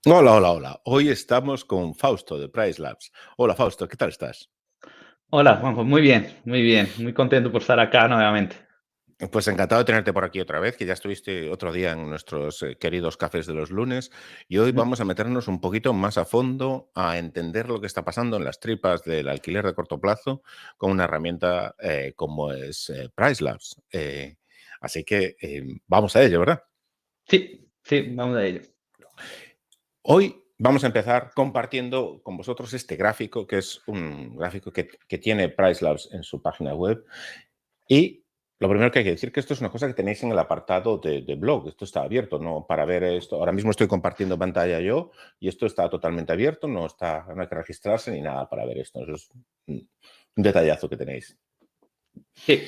Hola, hola, hola. Hoy estamos con Fausto de Price Labs. Hola, Fausto, ¿qué tal estás? Hola, Juanjo. Muy bien, muy bien. Muy contento por estar acá nuevamente. Pues encantado de tenerte por aquí otra vez, que ya estuviste otro día en nuestros queridos cafés de los lunes y hoy Ujú. vamos a meternos un poquito más a fondo a entender lo que está pasando en las tripas del alquiler de corto plazo con una herramienta como es Price Labs. Así que vamos a ello, ¿verdad? Sí, sí, vamos a ello. Hoy vamos a empezar compartiendo con vosotros este gráfico, que es un gráfico que tiene Price Labs en su página web. Y lo primero que hay que decir que esto es una cosa que tenéis en el apartado de blog. Esto está abierto, ¿no? Para ver esto. Ahora mismo estoy compartiendo pantalla yo y esto está totalmente abierto, no hay que registrarse ni nada para ver esto. Eso es un detallazo que tenéis. Sí,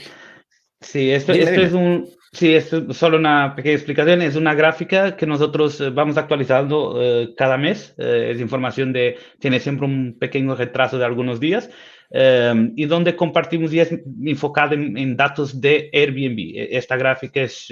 sí, esto, Dime, esto es dime. sí, esto es solo una pequeña explicación. Es una gráfica que nosotros vamos actualizando cada mes. Es información tiene siempre un pequeño retraso de algunos días y donde compartimos y es enfocada en datos de Airbnb. Esta gráfica es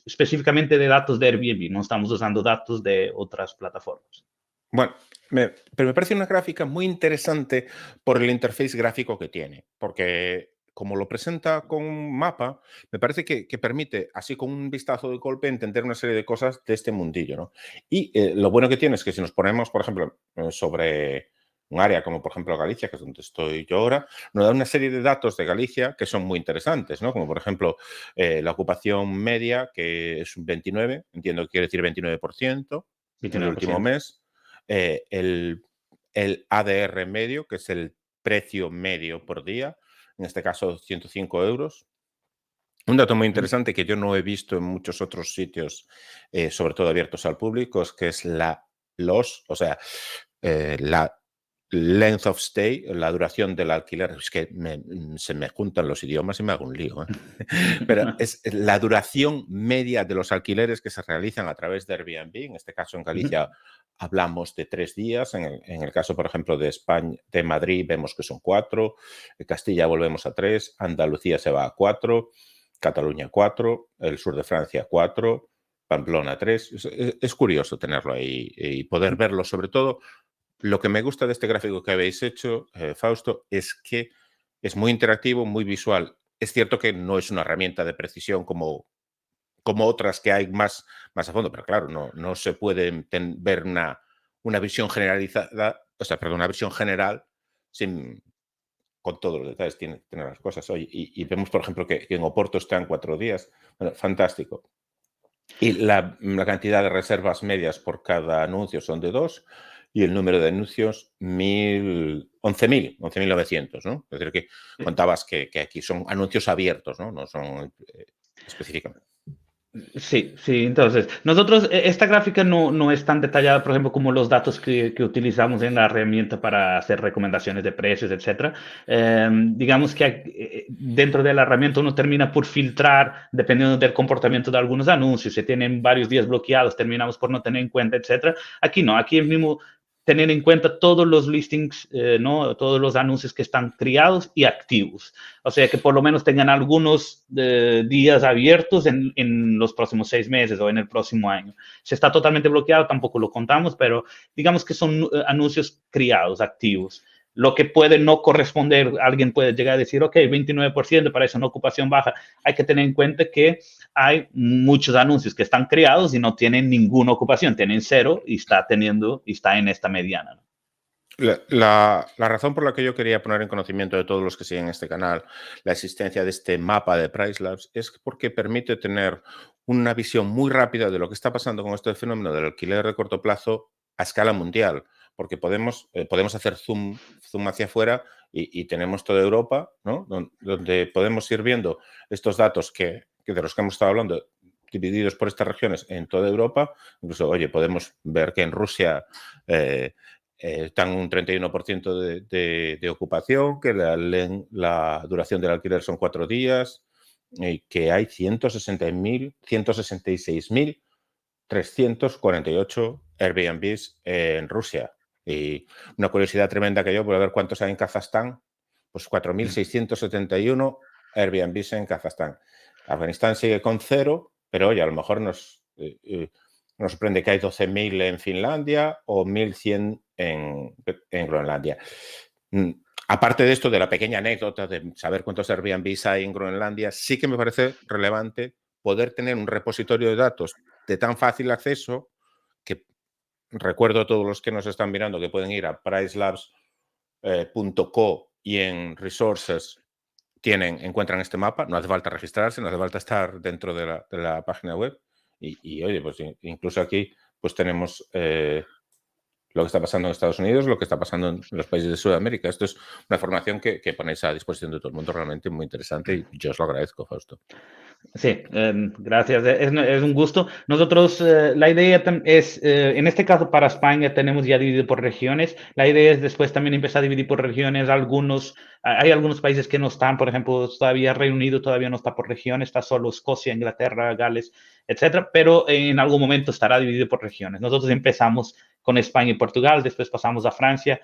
específicamente de datos de Airbnb. No estamos usando datos de otras plataformas. Bueno, pero me parece una gráfica muy interesante por el interface gráfico que tiene, porque como lo presenta con un mapa, me parece que permite, así con un vistazo de golpe, entender una serie de cosas de este mundillo, ¿no? Y lo bueno que tiene es que si nos ponemos, por ejemplo, sobre un área como, por ejemplo, Galicia, que es donde estoy yo ahora, nos da una serie de datos de Galicia que son muy interesantes, ¿no? Como, por ejemplo, la ocupación media, que es un 29, entiendo que quiere decir 29% en el último 29%. mes, el ADR medio, que es el precio medio por día, en este caso 105 euros. Un dato muy interesante que yo no he visto en muchos otros sitios, sobre todo abiertos al público, es que es o sea, la length of stay, la duración del alquiler. Es que se me juntan los idiomas y me hago un lío, ¿eh? Pero es la duración media de los alquileres que se realizan a través de Airbnb. En este caso, en Galicia hablamos de 3 días. En el caso, por ejemplo, de España, de Madrid, vemos que son 4. En Castilla volvemos a 3. Andalucía se va a 4. Cataluña 4. El sur de Francia 4. Pamplona 3. Es curioso tenerlo ahí y poder verlo, sobre todo. Lo que me gusta de este gráfico que habéis hecho, Fausto, es que es muy interactivo, muy visual. Es cierto que no es una herramienta de precisión como otras que hay más a fondo, pero claro, no se puede ver una visión generalizada, o sea, perdón, una visión general sin, con todos los detalles, tiene que tener las cosas. Oye, y vemos, por ejemplo, que en Oporto está en 4 días. Bueno, fantástico. Y la cantidad de reservas medias por cada anuncio son de 2 y el número de anuncios 11.900, ¿no? Es decir, que contabas que aquí son anuncios abiertos, ¿no? No son específicamente. Sí, sí, entonces, nosotros, esta gráfica no es tan detallada, por ejemplo, como los datos que utilizamos en la herramienta para hacer recomendaciones de precios, etcétera. Digamos que dentro de la herramienta uno termina por filtrar dependiendo del comportamiento de algunos anuncios. Si tienen varios días bloqueados, terminamos por no tener en cuenta, etcétera. Aquí no, aquí es mismo tener en cuenta todos los listings, ¿no? Todos los anuncios que están criados y activos. O sea, que por lo menos tengan algunos días abiertos en los próximos 6 meses o en el próximo año. Si está totalmente bloqueado, tampoco lo contamos, pero digamos que son anuncios criados, activos. Lo que puede no corresponder, alguien puede llegar a decir, ok, 29% para eso, una ocupación baja. Hay que tener en cuenta que hay muchos anuncios que están creados y no tienen ninguna ocupación, tienen cero y está en esta mediana, ¿no? La razón por la que yo quería poner en conocimiento de todos los que siguen este canal la existencia de este mapa de Price Labs es porque permite tener una visión muy rápida de lo que está pasando con este fenómeno del alquiler de corto plazo a escala mundial, porque podemos hacer zoom hacia afuera y tenemos toda Europa, ¿no? Donde podemos ir viendo estos datos que de los que hemos estado hablando, divididos por estas regiones en toda Europa. Incluso, oye, podemos ver que en Rusia están un 31% de ocupación, que la duración del alquiler son 4 días, y que hay 166.348 Airbnbs en Rusia. Y una curiosidad tremenda que yo, por ver cuántos hay en Kazajstán, pues 4.671 Airbnbs en Kazajstán. Afganistán sigue con 0, pero oye, a lo mejor Nos sorprende que hay 12.000 en Finlandia o 1.100 en Groenlandia. Aparte de esto, de la pequeña anécdota de saber cuántos Airbnbs hay en Groenlandia, sí que me parece relevante poder tener un repositorio de datos de tan fácil acceso que recuerdo a todos los que nos están mirando que pueden ir a pricelabs.co y en Resources encuentran este mapa. No hace falta registrarse, no hace falta estar dentro de la página web. Y oye, pues incluso aquí pues tenemos lo que está pasando en Estados Unidos, lo que está pasando en los países de Sudamérica. Esto es una información que ponéis a disposición de todo el mundo, realmente muy interesante, y yo os lo agradezco, Fausto. Sí, gracias. Es un gusto. Nosotros, la idea es, en este caso para España tenemos ya dividido por regiones. La idea es después también empezar a dividir por regiones. Hay algunos países que no están, por ejemplo, todavía Reino Unido todavía no está por regiones, está solo Escocia, Inglaterra, Gales, etcétera, pero en algún momento estará dividido por regiones. Nosotros empezamos con España y Portugal, después pasamos a Francia,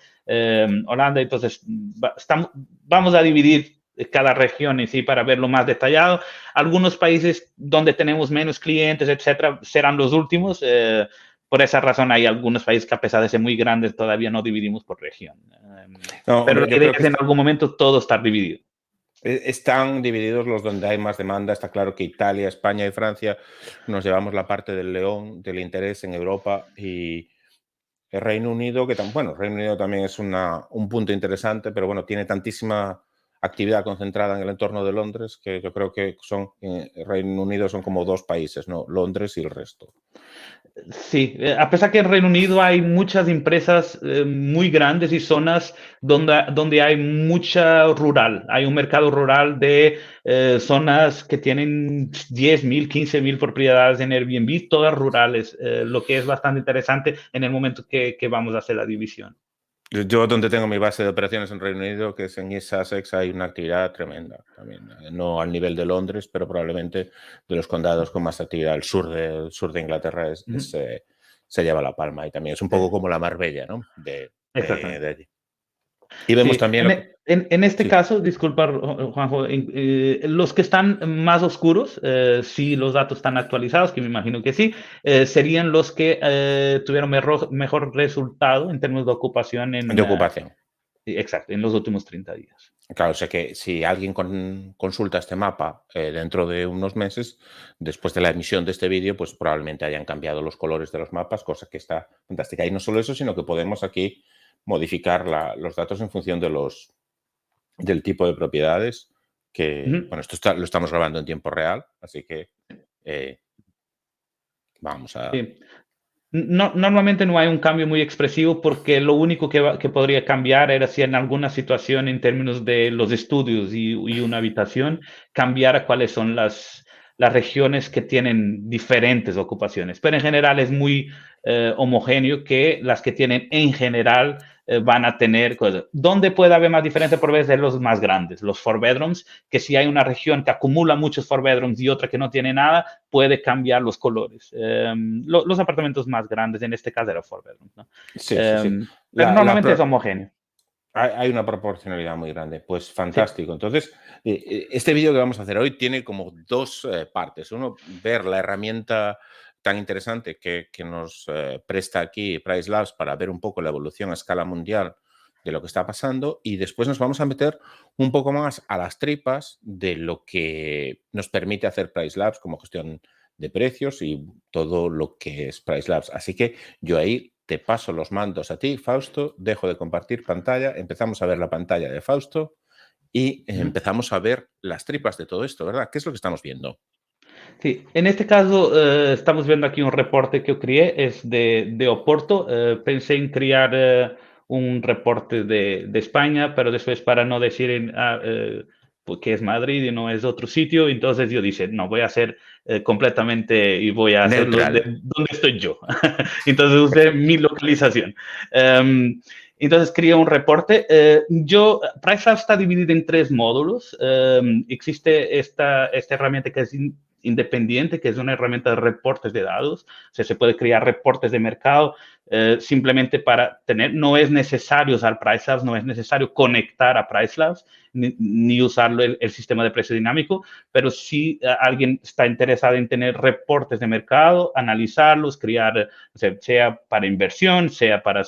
Holanda, entonces vamos a dividir cada región en sí para verlo más detallado. Algunos países donde tenemos menos clientes, etcétera, serán los últimos. Por esa razón hay algunos países que a pesar de ser muy grandes todavía no dividimos por región. No, pero hombre, la idea es en algún momento todo estar dividido. Están divididos los donde hay más demanda. Está claro que Italia, España y Francia nos llevamos la parte del león, del interés en Europa, y el Reino Unido, bueno, Reino Unido también es un punto interesante, pero bueno, tiene tantísima actividad concentrada en el entorno de Londres que yo creo que Reino Unido son como dos países, ¿no? Londres y el resto. Sí, a pesar que en Reino Unido hay muchas empresas muy grandes y zonas donde hay mucha rural. Hay un mercado rural de zonas que tienen 10.000, 15.000 propiedades en Airbnb, todas rurales, lo que es bastante interesante en el momento que vamos a hacer la división. Yo donde tengo mi base de operaciones en Reino Unido, que es en East Sussex, hay una actividad tremenda también. No al nivel de Londres, pero probablemente de los condados con más actividad. El sur de Inglaterra se lleva la palma, y también es un poco como la Marbella, ¿no? De Exactamente. allí. Y vemos Sí, también en este sí. caso, disculpa, Juanjo, los que están más oscuros, si los datos están actualizados, que me imagino que sí, serían los que tuvieron mejor resultado en términos de ocupación De ocupación. exacto, en los últimos 30 días. Claro, o sea que si alguien consulta este mapa dentro de unos meses, después de la emisión de este vídeo, pues probablemente hayan cambiado los colores de los mapas, cosa que está fantástica. Y no solo eso, sino que podemos aquí modificar los datos en función del tipo de propiedades, que, bueno, esto lo estamos grabando en tiempo real, así que vamos a... Sí. No, normalmente no hay un cambio muy expresivo porque lo único que podría cambiar era si en alguna situación en términos de los estudios y una habitación cambiara cuáles son las regiones que tienen diferentes ocupaciones. Pero en general es muy homogéneo que las que tienen en general van a tener cosas. ¿Dónde puede haber más diferencia? Por vez de los más grandes, los four bedrooms, que si hay una región que acumula muchos four bedrooms y otra que no tiene nada, puede cambiar los colores. Los apartamentos más grandes, en este caso, eran four bedrooms, ¿no? Sí, sí, sí. Pero normalmente es homogéneo. Hay una proporcionalidad muy grande. Pues Sí. fantástico. Entonces, este vídeo que vamos a hacer hoy tiene como dos partes. Uno, ver la herramienta tan interesante que nos presta aquí Pricelabs para ver un poco la evolución a escala mundial de lo que está pasando, y después nos vamos a meter un poco más a las tripas de lo que nos permite hacer Pricelabs como gestión de precios y todo lo que es Pricelabs. Así que yo ahí te paso los mandos a ti, Fausto, dejo de compartir pantalla, empezamos a ver la pantalla de Fausto y empezamos a ver las tripas de todo esto, ¿verdad? ¿Qué es lo que estamos viendo? Sí, en este caso estamos viendo aquí un reporte que yo creé, es de Oporto. Pensé en crear un reporte de España, pero después para no decir que es Madrid y no es otro sitio, entonces yo dije, no, voy a hacer completamente y voy a hacerlo de Neutral. donde estoy yo. Entonces usé mi localización. Entonces creé un reporte. Pricelab está dividido en 3 módulos. Existe esta herramienta que es independiente, que es una herramienta de reportes de datos. O sea, se puede crear reportes de mercado simplemente para tener, no es necesario usar PriceLabs, no es necesario conectar a PriceLabs, ni usarlo el sistema de precio dinámico, pero si alguien está interesado en tener reportes de mercado, analizarlos, crear, sea para inversión, sea para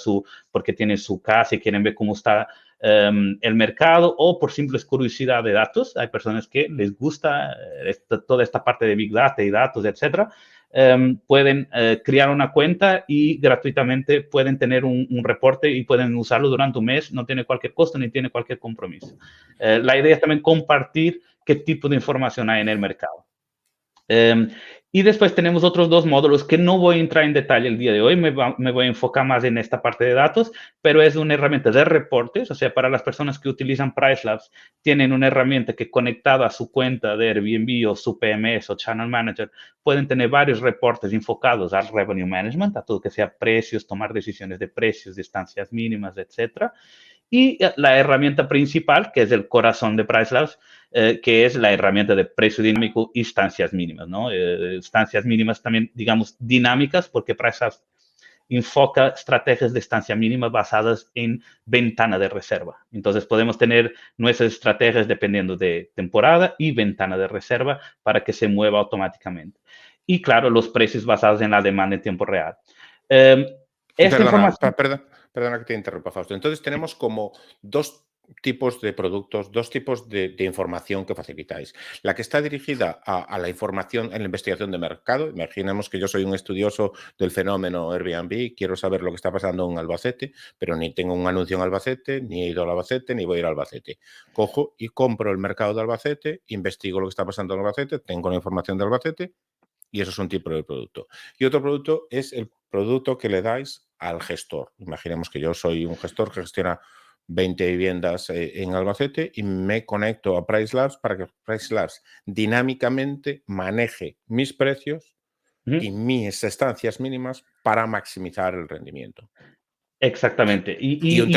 porque tienen su casa y quieren ver cómo está el mercado, o por simples curiosidad de datos. Hay personas que les gusta toda esta parte de Big Data y datos, etcétera. Pueden crear una cuenta y gratuitamente pueden tener un reporte y pueden usarlo durante un mes. No tiene cualquier costo ni tiene cualquier compromiso. La idea es también compartir qué tipo de información hay en el mercado. Y después tenemos otros dos módulos que no voy a entrar en detalle el día de hoy, me voy a enfocar más en esta parte de datos, pero es una herramienta de reportes, o sea, para las personas que utilizan PriceLabs, tienen una herramienta que conectada a su cuenta de Airbnb o su PMS o Channel Manager, pueden tener varios reportes enfocados al Revenue Management, a todo que sea precios, tomar decisiones de precios, distancias mínimas, etcétera. Y la herramienta principal, que es el corazón de PriceLabs, que es la herramienta de precio dinámico y estancias mínimas, ¿no? Estancias mínimas también, digamos, dinámicas, porque PriceLabs enfoca estrategias de estancia mínima basadas en ventana de reserva. Entonces, podemos tener nuestras estrategias dependiendo de temporada y ventana de reserva para que se mueva automáticamente. Y, claro, los precios basados en la demanda en tiempo real. Perdona que te interrumpa, Fausto. Entonces tenemos como dos tipos de productos, dos tipos de información que facilitáis. La que está dirigida a la información en la investigación de mercado. Imaginemos que yo soy un estudioso del fenómeno Airbnb, quiero saber lo que está pasando en Albacete, pero ni tengo un anuncio en Albacete, ni he ido a Albacete, ni voy a ir a Albacete. Cojo y compro el mercado de Albacete, investigo lo que está pasando en Albacete, tengo la información de Albacete, y eso es un tipo de producto. Y otro producto es el producto que le dais al gestor. Imaginemos que yo soy un gestor que gestiona 20 viviendas en Albacete y me conecto a PriceLabs para que PriceLabs dinámicamente maneje mis precios y mis estancias mínimas para maximizar el rendimiento. Exactamente. Y un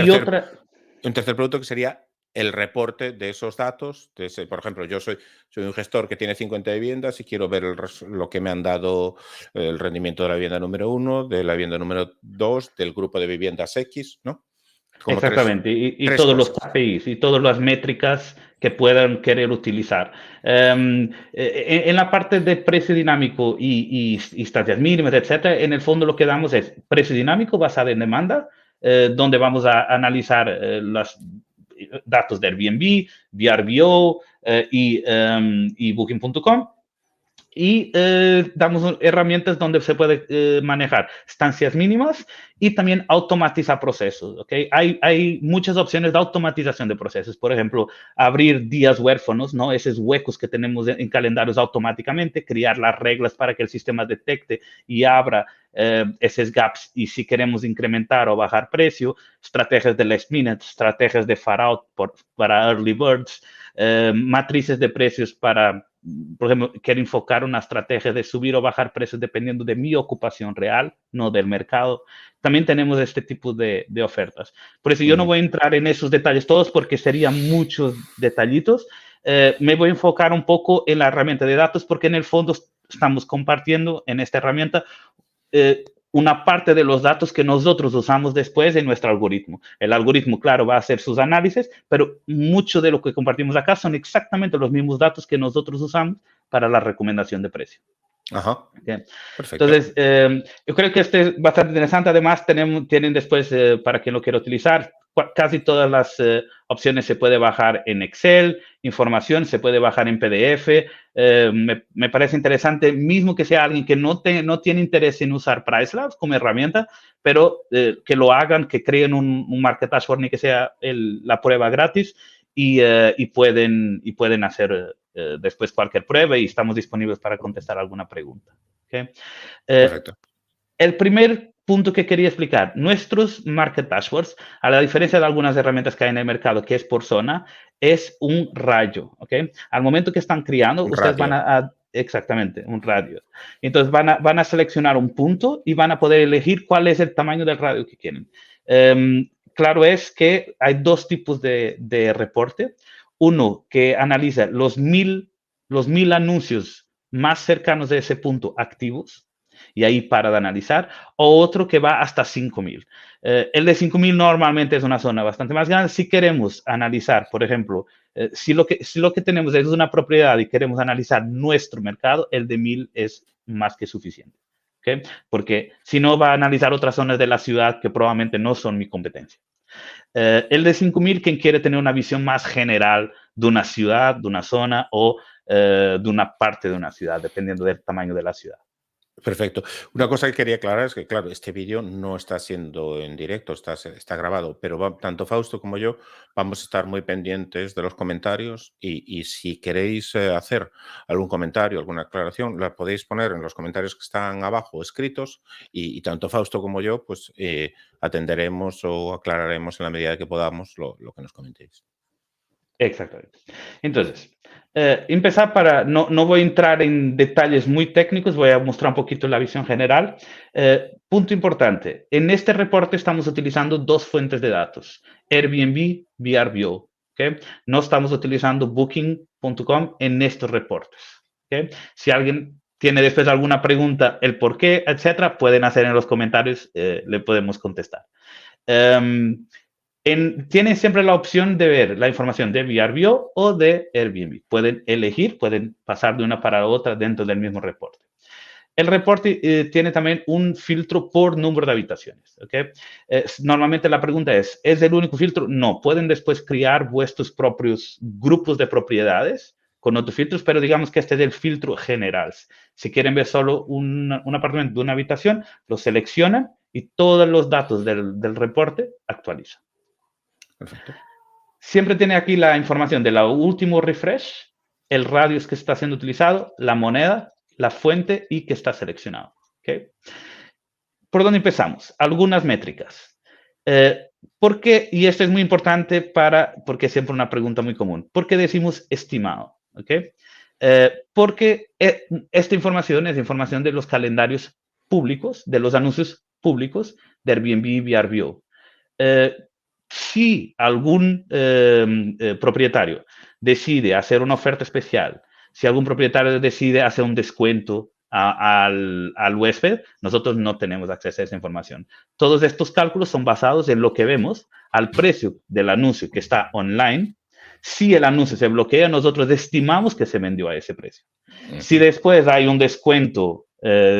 tercer producto que sería el reporte de esos datos. Por ejemplo, yo soy un gestor que tiene 50 viviendas y quiero ver lo que me han dado el rendimiento de la vivienda número 1, de la vivienda número 2, del grupo de viviendas X, ¿no? Como exactamente, y todos cosas. Los KPIs y todas las métricas que puedan querer utilizar. En la parte de precio dinámico y instancias mínimas, etcétera, en el fondo lo que damos es precio dinámico basado en demanda, donde vamos a analizar los datos de Airbnb, VRBO y Booking.com. Y damos herramientas donde se puede manejar estancias mínimas y también automatizar procesos. ¿Okay? Hay muchas opciones de automatización de procesos. Por ejemplo, abrir días huérfanos, ¿no? Esos huecos que tenemos en calendarios automáticamente, crear las reglas para que el sistema detecte y abra esos gaps. Y si queremos incrementar o bajar precio, estrategias de last minute, estrategias de far out para early birds, matrices de precios para, por ejemplo, quiero enfocar una estrategia de subir o bajar precios dependiendo de mi ocupación real, no del mercado. También tenemos este tipo de ofertas. Por eso yo no voy a entrar en esos detalles todos porque serían muchos detallitos. Me voy a enfocar un poco en la herramienta de datos porque en el fondo estamos compartiendo en esta herramienta una parte de los datos que nosotros usamos después en nuestro algoritmo. El algoritmo, claro, va a hacer sus análisis, pero mucho de lo que compartimos acá son exactamente los mismos datos que nosotros usamos para la recomendación de precio. Ajá. Bien. Perfecto. Entonces, yo creo que este es bastante interesante. Además, tienen después, para quien lo quiera utilizar, casi todas las opciones se puede bajar en Excel, información se puede bajar en PDF. Me parece interesante, mismo que sea alguien que no tiene interés en usar PriceLabs como herramienta, pero que lo hagan, que creen un Market Dashboard ni que sea la prueba gratis y pueden hacer después cualquier prueba y estamos disponibles para contestar alguna pregunta. ¿Okay? Perfecto. El primer punto que quería explicar, nuestros Market Dashboards, a la diferencia de algunas herramientas que hay en el mercado, que es por zona, es un radio. ¿Okay? Al momento que están criando, ustedes van a exactamente, un radio. Entonces van a seleccionar un punto y van a poder elegir cuál es el tamaño del radio que quieren. Claro es que hay dos tipos de reporte. Uno que analiza los 1000 anuncios más cercanos de ese punto activos y ahí para de analizar, o otro que va hasta 5.000. El de 5.000 normalmente es una zona bastante más grande. Si queremos analizar, por ejemplo, si lo que tenemos es una propiedad y queremos analizar nuestro mercado, el de 1.000 es más que suficiente. ¿Okay? Porque si no, va a analizar otras zonas de la ciudad que probablemente no son mi competencia. El de 5.000, quien quiere tener una visión más general de una ciudad, de una zona o de una parte de una ciudad, dependiendo del tamaño de la ciudad. Perfecto. Una cosa que quería aclarar es que, claro, este vídeo no está siendo en directo, está grabado, pero tanto Fausto como yo vamos a estar muy pendientes de los comentarios y si queréis hacer algún comentario, alguna aclaración, la podéis poner en los comentarios que están abajo escritos y tanto Fausto como yo, pues atenderemos o aclararemos en la medida que podamos lo que nos comentéis. Exactamente. Entonces, empezar para, no voy a entrar en detalles muy técnicos, voy a mostrar un poquito la visión general. Punto importante, en este reporte estamos utilizando dos fuentes de datos, Airbnb, VRBO. ¿Okay? No estamos utilizando Booking.com en estos reportes. ¿Okay? Si alguien tiene después alguna pregunta, el por qué, etcétera, pueden hacer en los comentarios, le podemos contestar. Tienen siempre la opción de ver la información de VRBO o de Airbnb. Pueden elegir, pueden pasar de una para otra dentro del mismo reporte. El reporte tiene también un filtro por número de habitaciones. ¿Okay? Normalmente la pregunta ¿es el único filtro? No, pueden después crear vuestros propios grupos de propiedades con otros filtros, pero digamos que este es el filtro general. Si quieren ver solo un apartamento de una habitación, lo seleccionan y todos los datos del reporte actualizan. Perfecto. Siempre tiene aquí la información del último refresh, el radius que está siendo utilizado, la moneda, la fuente y que está seleccionado. ¿Okay? ¿Por dónde empezamos? Algunas métricas. ¿Por qué? Y esto es muy importante porque es siempre una pregunta muy común. ¿Por qué decimos estimado? ¿Okay? Porque esta información es información de los calendarios públicos, de los anuncios públicos de Airbnb y VRBO. Si algún propietario decide hacer una oferta especial, si algún propietario decide hacer un descuento al huésped, nosotros no tenemos acceso a esa información. Todos estos cálculos son basados en lo que vemos al precio del anuncio que está online. Si el anuncio se bloquea, nosotros estimamos que se vendió a ese precio. Si después hay un descuento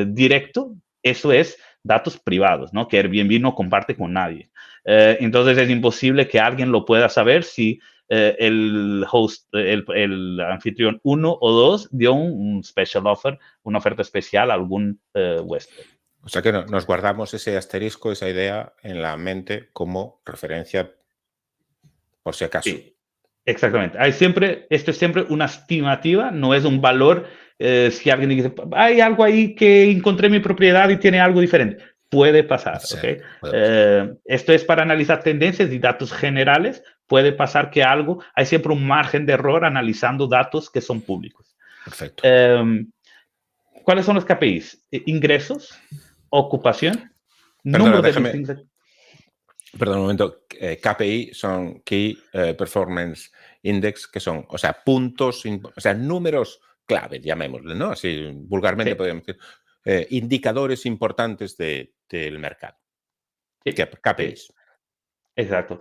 directo, eso es datos privados, ¿no? Que Airbnb no comparte con nadie. Entonces es imposible que alguien lo pueda saber si el host, el anfitrión 1 o 2 dio un special offer, una oferta especial a algún huésped. O sea que nos guardamos ese asterisco, esa idea en la mente como referencia por si acaso. Sí, exactamente. Esto es siempre una estimativa, no es un valor. Si alguien dice, hay algo ahí que encontré en mi propiedad y tiene algo diferente. Puede pasar, Sí, ¿ok? puede pasar. Esto es para analizar tendencias y datos generales. Puede pasar que hay siempre un margen de error analizando datos que son públicos. Perfecto. ¿Cuáles son los KPIs? Ingresos, ocupación, Perdona, número de déjame, listings. perdón un momento. KPI son Key Performance Index, que son, o sea, puntos, o sea, números clave, llamémosle, ¿no? Así vulgarmente Sí, podríamos decir. Indicadores importantes del mercado. sí, KPIs. exacto.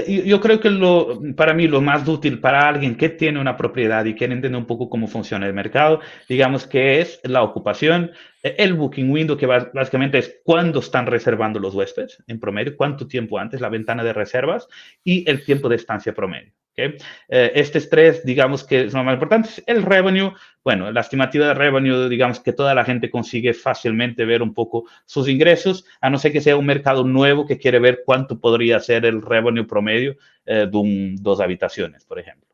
Yo creo que para mí lo más útil para alguien que tiene una propiedad y quiere entender un poco cómo funciona el mercado, digamos que es la ocupación, el booking window, que básicamente es cuándo están reservando los huéspedes en promedio, cuánto tiempo antes, la ventana de reservas y el tiempo de estancia promedio. ¿Okay? Estos tres, digamos que son los más importantes. El revenue, bueno, la estimativa de revenue, digamos que toda la gente consigue fácilmente ver un poco sus ingresos, a no ser que sea un mercado nuevo que quiere ver cuánto podría ser el revenue promedio de dos habitaciones, por ejemplo.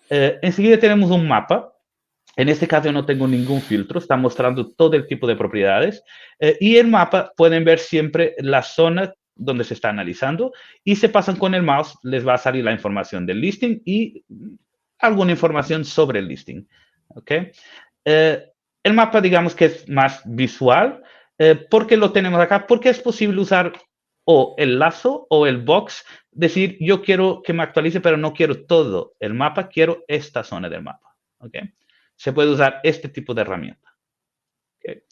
Enseguida tenemos un mapa. En este caso yo no tengo ningún filtro, está mostrando todo el tipo de propiedades y el mapa pueden ver siempre la zona donde se está analizando y se pasan con el mouse, les va a salir la información del listing y alguna información sobre el listing. ¿Okay? El mapa, digamos que es más visual. ¿Por qué lo tenemos acá? Porque es posible usar o el lazo o el box, decir, yo quiero que me actualice, pero no quiero todo el mapa, quiero esta zona del mapa. ¿Okay? Se puede usar este tipo de herramienta. Okay.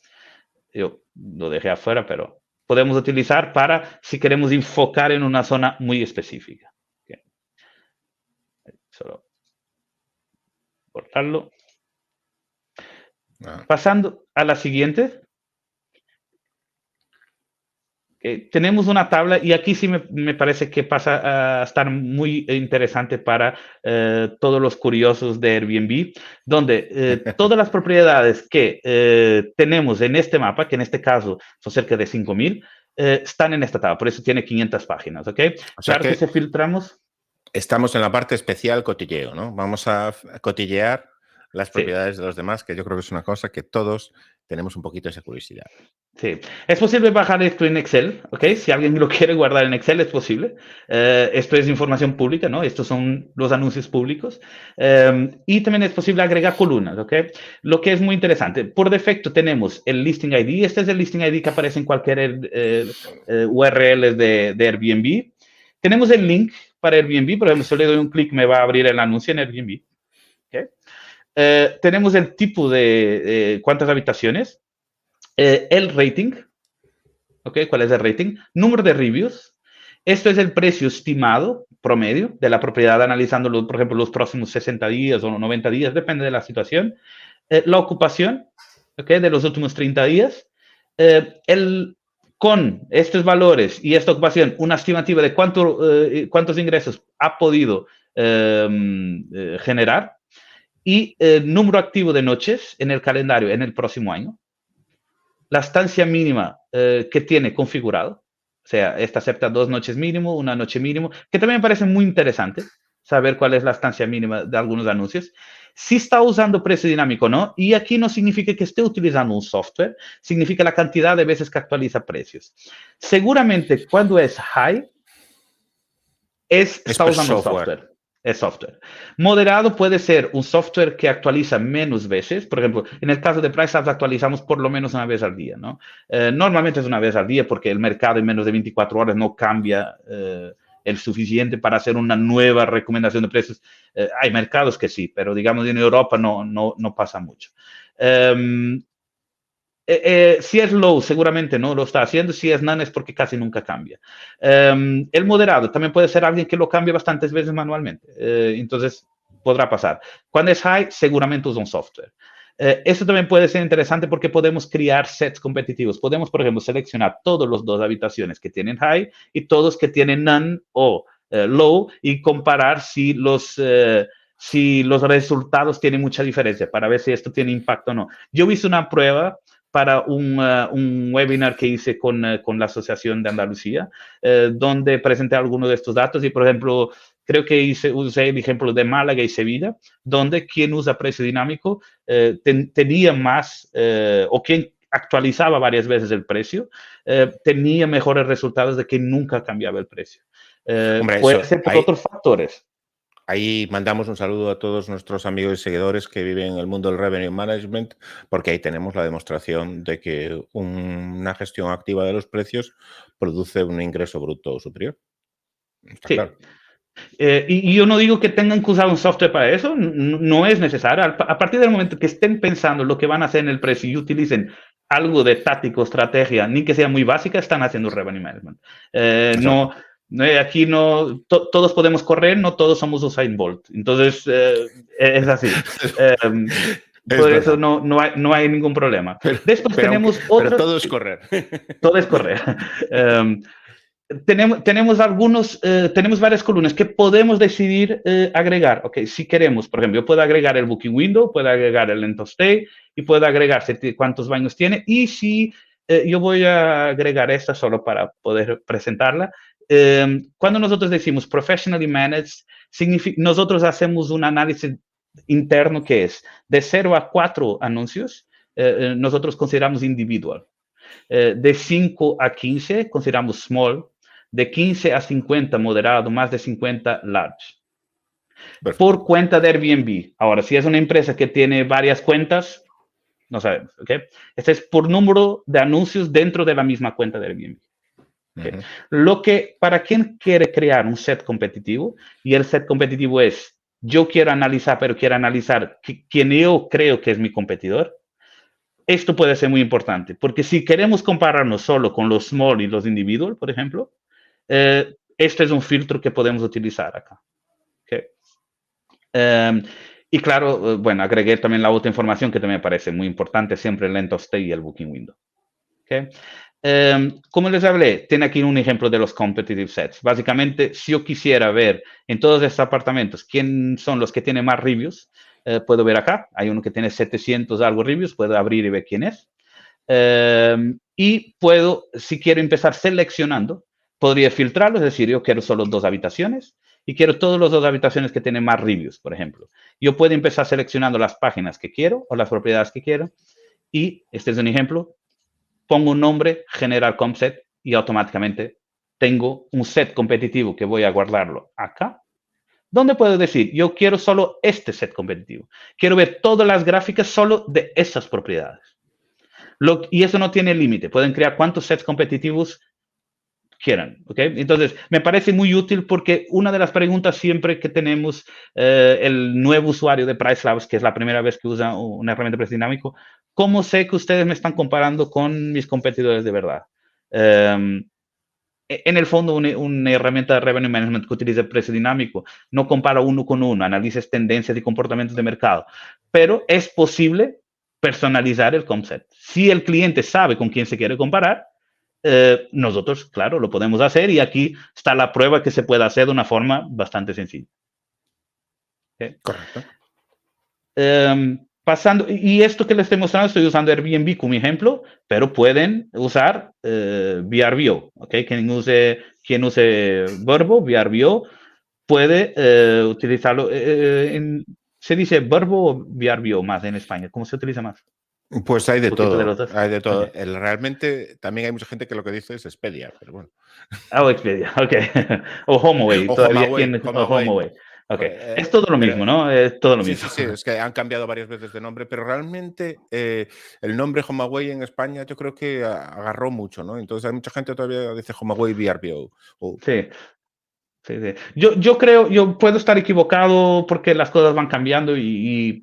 Yo lo dejé afuera, pero podemos utilizar para si queremos enfocar en una zona muy específica. Okay. Solo cortarlo. Pasando a la siguiente. Tenemos una tabla y aquí sí me parece que pasa a estar muy interesante para todos los curiosos de Airbnb, donde todas las propiedades que tenemos en este mapa, que en este caso son cerca de 5.000, están en esta tabla, por eso tiene 500 páginas, ¿ok? O sea claro que si filtramos... Estamos en la parte especial cotilleo, ¿no? Vamos a cotillear las propiedades Sí. de los demás, que yo creo que es una cosa que todos tenemos un poquito esa curiosidad. Sí, es posible bajar esto en Excel, ¿ok? Si alguien lo quiere guardar en Excel, es posible. Esto es información pública, ¿no? Estos son los anuncios públicos. Y también es posible agregar columnas, ¿ok? Lo que es muy interesante. Por defecto tenemos el Listing ID. Este es el Listing ID que aparece en cualquier URL de Airbnb. Tenemos el link para Airbnb. Por ejemplo, si le doy un clic, me va a abrir el anuncio en Airbnb. ¿Okay? Tenemos el tipo de cuántas habitaciones. El rating, ¿ok? ¿Cuál es el rating? Número de reviews. Esto es el precio estimado promedio de la propiedad, analizando, por ejemplo, los próximos 60 días o 90 días, depende de la situación. La ocupación, ¿ok? De los últimos 30 días. Con estos valores y esta ocupación, una estimativa de cuántos ingresos ha podido generar y número activo de noches en el calendario en el próximo año. La estancia mínima que tiene configurado, o sea, esta acepta 2 noches mínimo, una noche mínimo, que también me parece muy interesante saber cuál es la estancia mínima de algunos anuncios. Si está usando precio dinámico o no, y aquí no significa que esté utilizando un software, significa la cantidad de veces que actualiza precios. Seguramente cuando es high, está usando un software. Es software. Moderado puede ser un software que actualiza menos veces. Por ejemplo, en el caso de PriceApps actualizamos por lo menos una vez al día, ¿no? Normalmente es una vez al día porque el mercado en menos de 24 horas no cambia el suficiente para hacer una nueva recomendación de precios. Hay mercados que sí, pero digamos en Europa no pasa mucho. Si es low, seguramente no lo está haciendo. Si es none, es porque casi nunca cambia. El moderado también puede ser alguien que lo cambie bastantes veces manualmente. Entonces, podrá pasar. Cuando es high, seguramente usa un software. Esto también puede ser interesante porque podemos crear sets competitivos. Podemos, por ejemplo, seleccionar todos los 2 habitaciones que tienen high y todos que tienen none o low y comparar si los resultados tienen mucha diferencia para ver si esto tiene impacto o no. Yo hice una prueba para un webinar que hice con la Asociación de Andalucía, donde presenté algunos de estos datos y, por ejemplo, creo que usé el ejemplo de Málaga y Sevilla, donde quien usa precio dinámico tenía más, o quien actualizaba varias veces el precio, tenía mejores resultados de que nunca cambiaba el precio. Hombre, puede ser por otros factores. Ahí mandamos un saludo a todos nuestros amigos y seguidores que viven en el mundo del revenue management, porque ahí tenemos la demostración de que una gestión activa de los precios produce un ingreso bruto superior. Está claro. Y yo no digo que tengan que usar un software para eso, no es necesario. A partir del momento que estén pensando lo que van a hacer en el precio y utilicen algo de táctico, estrategia, ni que sea muy básica, están haciendo revenue management. Aquí todos podemos correr, no todos somos Usain Bolt. Entonces, es así. Por eso no hay ningún problema. Después tenemos pero todo es correr. Todo es correr. Tenemos varias columnas que podemos decidir agregar. Ok, si queremos, por ejemplo, yo puedo agregar el booking window, puedo agregar el length of stay y puedo agregar cuántos baños tiene. Y si yo voy a agregar esta solo para poder presentarla. Cuando nosotros decimos professionally managed, nosotros hacemos un análisis interno que es de 0 a 4 anuncios, nosotros consideramos individual. De 5 a 15 consideramos small. De 15 a 50 moderado, más de 50 large. Perfecto. Por cuenta de Airbnb. Ahora, si es una empresa que tiene varias cuentas, no sabemos, ¿ok? Este es por número de anuncios dentro de la misma cuenta de Airbnb. ¿Okay? Para quien quiere crear un set competitivo, y el set competitivo es, yo quiero analizar, pero quiero analizar quién yo creo que es mi competidor, esto puede ser muy importante, porque si queremos compararnos solo con los small y los individual, por ejemplo, este es un filtro que podemos utilizar acá. ¿Okay? Y claro, bueno, agregué también la otra información que también me parece muy importante, siempre el length of stay y el booking window. ¿Okay? Como les hablé, tiene aquí un ejemplo de los competitive sets. Básicamente, si yo quisiera ver en todos estos apartamentos quién son los que tienen más reviews, puedo ver acá. Hay uno que tiene 700 algo reviews, puedo abrir y ver quién es. Y puedo, si quiero empezar seleccionando, podría filtrarlo, es decir, yo quiero solo 2 habitaciones y quiero todas las 2 habitaciones que tienen más reviews, por ejemplo. Yo puedo empezar seleccionando las páginas que quiero o las propiedades que quiero y este es un ejemplo. Pongo un nombre, generar comp set y automáticamente tengo un set competitivo que voy a guardarlo acá. ¿Dónde puedo decir? Yo quiero solo este set competitivo. Quiero ver todas las gráficas solo de esas propiedades. Y eso no tiene límite. Pueden crear cuantos sets competitivos quieran. ¿Okay? Entonces, me parece muy útil porque una de las preguntas siempre que tenemos el nuevo usuario de PriceLabs, que es la primera vez que usa una herramienta de precio dinámico, ¿cómo sé que ustedes me están comparando con mis competidores de verdad? En el fondo, una herramienta de revenue management que utiliza el precio dinámico no compara uno con uno, analiza tendencias y comportamientos de mercado, pero es posible personalizar el concept. Si el cliente sabe con quién se quiere comparar, nosotros, claro, lo podemos hacer y aquí está la prueba que se puede hacer de una forma bastante sencilla. ¿Okay? Correcto. Pasando, y esto que les estoy mostrando, estoy usando Airbnb como ejemplo, pero pueden usar VRBO. ¿Okay? Quien use Verbo, VRBO, puede utilizarlo. ¿Se dice Verbo o VRBO más en España? ¿Cómo se utiliza más? Pues hay de todo, De los dos. hay de todo. Okay. Realmente también hay mucha gente que lo que dice es Expedia, pero bueno. Oh, Expedia, ok. O HomeAway, O todavía HomeAway, aquí en HomeAway. HomeAway. Ok, es todo lo Pero mismo, ¿no? Es todo lo sí, mismo. sí, sí, es que han cambiado varias veces de nombre, pero realmente el nombre HomeAway en España yo creo que agarró mucho, ¿no? Entonces hay mucha gente todavía dice HomeAway VRBO. Sí. Sí, sí. Yo creo, yo puedo estar equivocado porque las cosas van cambiando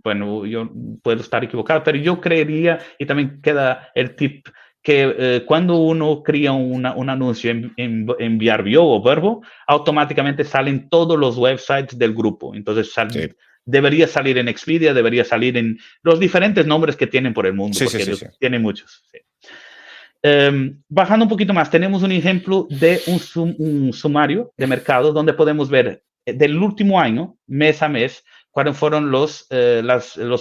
bueno, yo puedo estar equivocado, pero yo creería, y también queda el tip, que cuando uno crea un anuncio en VRBO o Verbo, automáticamente salen todos los websites del grupo. Entonces Sí, debería salir en Expedia, debería salir en los diferentes nombres que tienen por el mundo, sí, sí, porque sí, ellos sí. tienen muchos. Sí. Bajando un poquito más, tenemos un ejemplo de un sumario de mercado donde podemos ver del último año, mes a mes, cuáles fueron los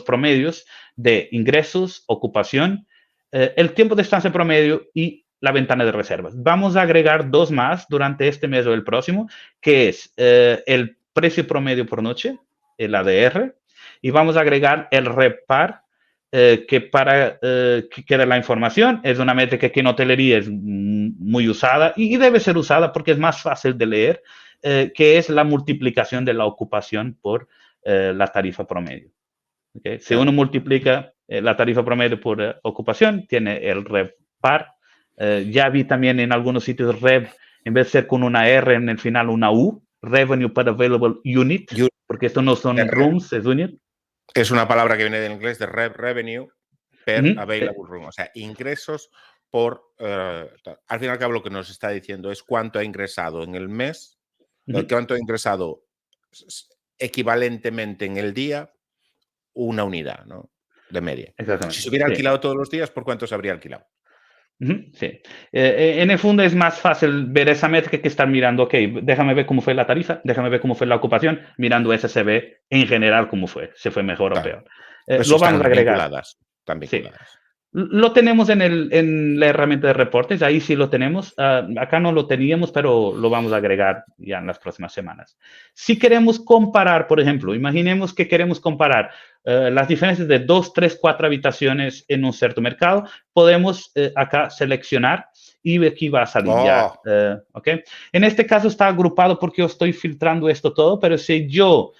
promedios de ingresos, ocupación, el tiempo de estancia promedio y la ventana de reservas. Vamos a agregar 2 más durante este mes o el próximo, que es el precio promedio por noche, el ADR, y vamos a agregar el RevPAR, que quede la información. Es una métrica que en hotelería es muy usada y debe ser usada porque es más fácil de leer, que es la multiplicación de la ocupación por la tarifa promedio. ¿Okay? Si uno multiplica la tarifa promedio por ocupación, tiene el RevPAR. Ya vi también en algunos sitios Rev, en vez de ser con una R en el final, una U, Revenue per Available Unit, porque esto no son rooms, es unit. Es una palabra que viene del inglés de revenue per available room, o sea, ingresos por... al fin y al cabo lo que nos está diciendo es cuánto ha ingresado en el mes, cuánto ha ingresado equivalentemente en el día una unidad, ¿no? De media. Si Exactamente. se hubiera Sí. alquilado todos los días, ¿por cuánto se habría alquilado? Sí. En el fondo es más fácil ver esa métrica que estar mirando, ok, déjame ver cómo fue la tarifa, déjame ver cómo fue la ocupación, mirando SCB en general cómo fue, si fue mejor o Claro. peor. Eso Lo vamos a están agregar. vinculadas. Están Sí. vinculadas. Lo tenemos en la herramienta de reportes, ahí sí lo tenemos. Acá no lo teníamos, pero lo vamos a agregar ya en las próximas semanas. Si queremos comparar, por ejemplo, imaginemos que queremos comparar las diferencias de 2, 3, 4 habitaciones en un cierto mercado, podemos acá seleccionar y aquí va a salir ya. ¿Okay? En este caso está agrupado porque yo estoy filtrando esto todo, pero si yo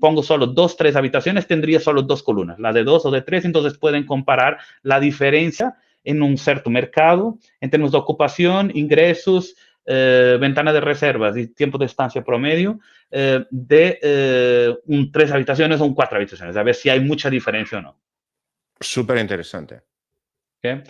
pongo solo 2, 3 habitaciones, tendría solo 2 columnas, la de 2 o de 3, entonces pueden comparar la diferencia en un cierto mercado en términos de ocupación, ingresos, ventana de reservas y tiempo de estancia promedio de un 3 habitaciones o un 4 habitaciones, a ver si hay mucha diferencia o no. Súper interesante. ¿Ok?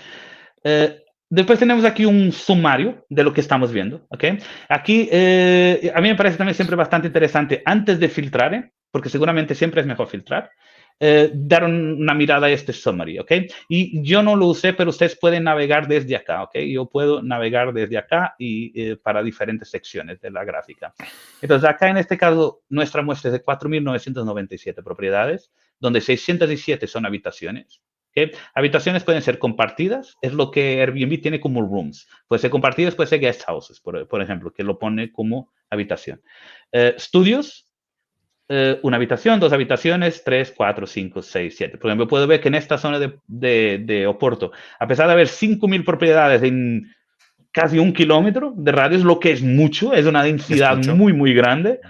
Después tenemos aquí un sumario de lo que estamos viendo. ¿Ok? Aquí a mí me parece también siempre bastante interesante antes de filtrar, porque seguramente siempre es mejor filtrar, dar una mirada a este summary. ¿Ok? Y yo no lo usé, pero ustedes pueden navegar desde acá. ¿Ok? Yo puedo navegar desde acá y para diferentes secciones de la gráfica. Entonces acá en este caso nuestra muestra es de 4.997 propiedades, donde 607 son habitaciones. ¿Okay? Habitaciones pueden ser compartidas, es lo que Airbnb tiene como rooms. Puede ser compartidas, puede ser guest houses, por ejemplo, que lo pone como habitación. Estudios, una habitación, dos habitaciones, 3, 4, 5, 6, 7. Por ejemplo, puedo ver que en esta zona de Oporto, a pesar de haber 5.000 propiedades en casi 1 kilómetro de radio, lo que es mucho, es una Es densidad mucho. muy, muy grande.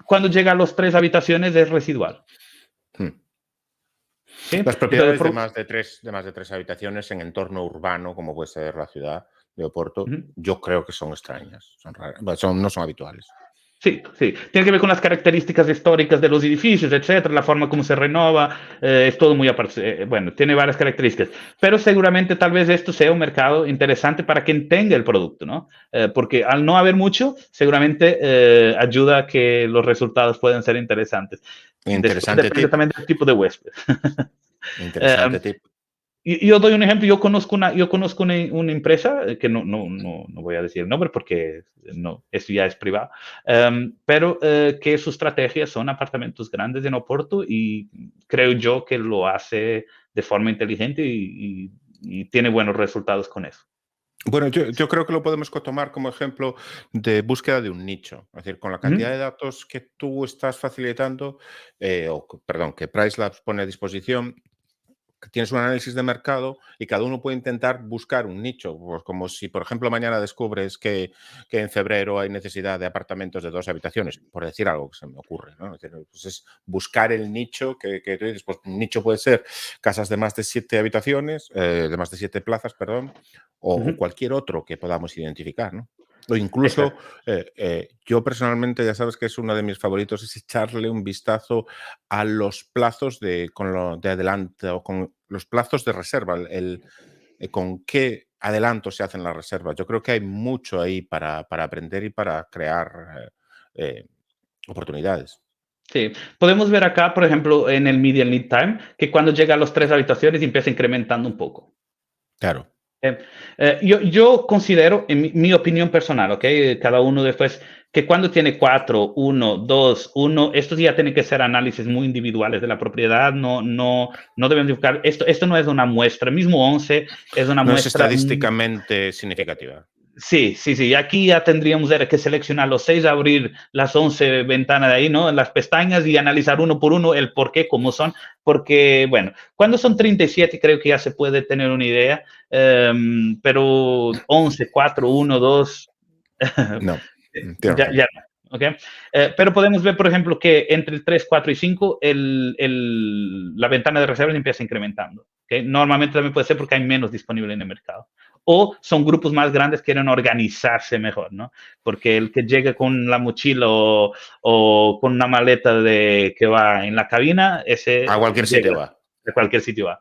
Cuando llega a las 3 habitaciones es residual. ¿Sí? Las propiedades Entonces, de más de tres habitaciones en entorno urbano, como puede ser la ciudad de Oporto, yo creo que son extrañas, son raras, no son habituales. Sí, sí. Tiene que ver con las características históricas de los edificios, etcétera, la forma como se renova, es todo muy aparte. Bueno, tiene varias características. Pero seguramente tal vez esto sea un mercado interesante para quien tenga el producto, ¿no? Porque al no haber mucho, seguramente ayuda a que los resultados puedan ser interesantes. Después Interesante depende tip. también del tipo de huésped. Interesante tip. Yo doy un ejemplo, yo conozco una empresa, que no voy a decir el nombre porque no, eso ya es privado, pero que su estrategia son apartamentos grandes en Oporto y creo yo que lo hace de forma inteligente y tiene buenos resultados con eso. Bueno, yo creo que lo podemos tomar como ejemplo de búsqueda de un nicho. Es decir, con la cantidad de datos que tú estás facilitando, perdón, que PriceLabs pone a disposición, tienes un análisis de mercado y cada uno puede intentar buscar un nicho. Pues como si, por ejemplo, mañana descubres que en febrero hay necesidad de apartamentos de 2 habitaciones, por decir algo que se me ocurre, ¿no? Es decir, pues es buscar el nicho que tú dices. Pues un nicho puede ser casas de más de 7 habitaciones, de más de 7 plazas, perdón, o cualquier otro que podamos identificar, ¿no? O incluso, Exacto. yo personalmente, ya sabes que es uno de mis favoritos, es echarle un vistazo a los plazos de adelanto, con los plazos de reserva, con qué adelanto se hacen las reservas. Yo creo que hay mucho ahí para aprender y para crear oportunidades. Sí, podemos ver acá, por ejemplo, en el median lead time, que cuando llega a las 3 habitaciones empieza incrementando un poco. Claro. Yo considero, en mi opinión personal, ¿ok? Cada uno después, que cuando tiene 4, 1, 2, 1, estos ya tienen que ser análisis muy individuales de la propiedad, no deben buscar, esto no es una muestra, mismo 11 es una No es muestra. estadísticamente significativa. Sí, sí, sí. Aquí ya tendríamos que seleccionar los 6, abrir las 11 ventanas de ahí, ¿no? Las pestañas y analizar uno por uno el por qué, cómo son. Porque, bueno, cuando son 37 creo que ya se puede tener una idea, pero 11, 4, 1, 2, No, tienes ya, razón. ya no. ¿Okay? Pero podemos ver, por ejemplo, que entre el 3, 4 y 5 la ventana de reservas empieza incrementando. ¿Okay? Normalmente también puede ser porque hay menos disponible en el mercado. O son grupos más grandes que quieren organizarse mejor, ¿no? Porque el que llega con la mochila o con una maleta que va en la cabina, A ese cualquier sitio llega, va. de cualquier sitio va.